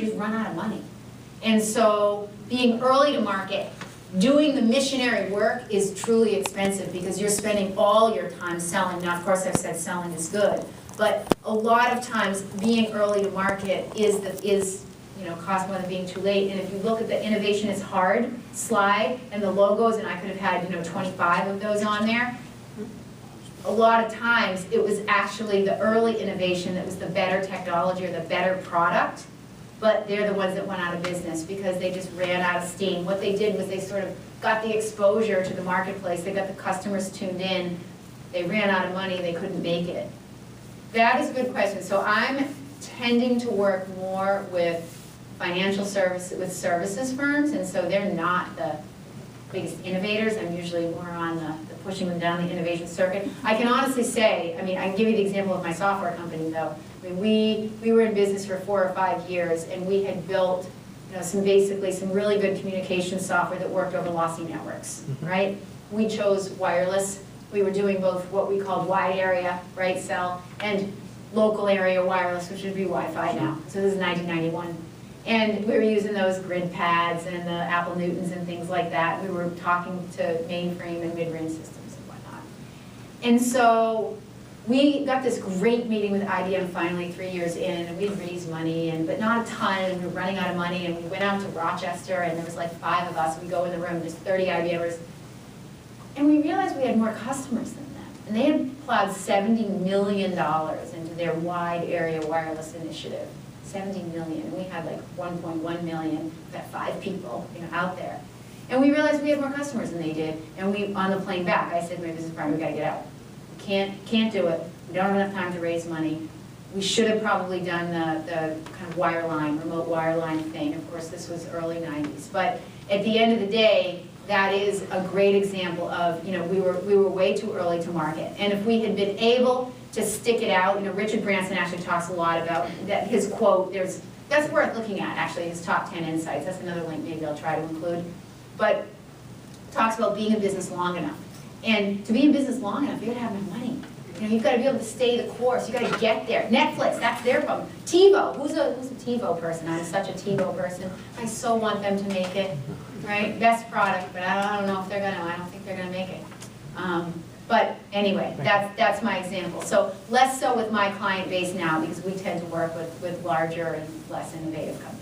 just run out of money. And so being early to market, doing the missionary work is truly expensive because you're spending all your time selling. Now, of course, I've said selling is good, but a lot of times being early to market is cost more than being too late. And if you look at the innovation is hard slide and the logos, and I could have had 25 of those on there, a lot of times it was actually the early innovation that was the better technology or the better product, but they're the ones that went out of business because they just ran out of steam. What they did was they sort of got the exposure to the marketplace, they got the customers tuned in, they ran out of money, they couldn't make it. That is a good question. So I'm tending to work more with financial services firms, and so they're not the biggest innovators. I'm usually more on the pushing them down the innovation circuit. I can honestly say, I can give you the example of my software company though. We were in business for 4 or 5 years, and we had built some really good communication software that worked over lossy networks, right? We chose wireless. We were doing both what we called wide area, right, cell, and local area wireless, which would be Wi-Fi now. So this is 1991. And we were using those grid pads and the Apple Newtons and things like that. We were talking to mainframe and mid-range systems and whatnot. And so we got this great meeting with IBM finally 3 years in, and we'd raised money, but not a ton, and we were running out of money, and we went out to Rochester, and there was like 5 of us. We go in the room, there's 30 IBMers, and we realized we had more customers than them. And they had plowed $70 million into their wide area wireless initiative. 70 million, and we had like 1.1 million, we've got 5 people out there. And we realized we had more customers than they did, and on the plane back, I said to my business partner, we gotta get out. We can't do it, we don't have enough time to raise money. We should have probably done the kind of wireline, remote wireline thing. Of course, this was early 90s, but at the end of the day, that is a great example of, we were way too early to market. And if we had been able to stick it out, Richard Branson actually talks a lot about that. His quote, that's worth looking at actually, his top 10 insights. That's another link maybe I'll try to include. But talks about being in business long enough. And to be in business long enough, you gotta have enough money. You've got to be able to stay the course. You got to get there. Netflix, that's their problem. TiVo, who's a TiVo person? I'm such a TiVo person. I so want them to make it, right? Best product, but I don't know if they're gonna. I don't think they're gonna make it. But anyway, that's my example. So less so with my client base now because we tend to work with larger and less innovative companies.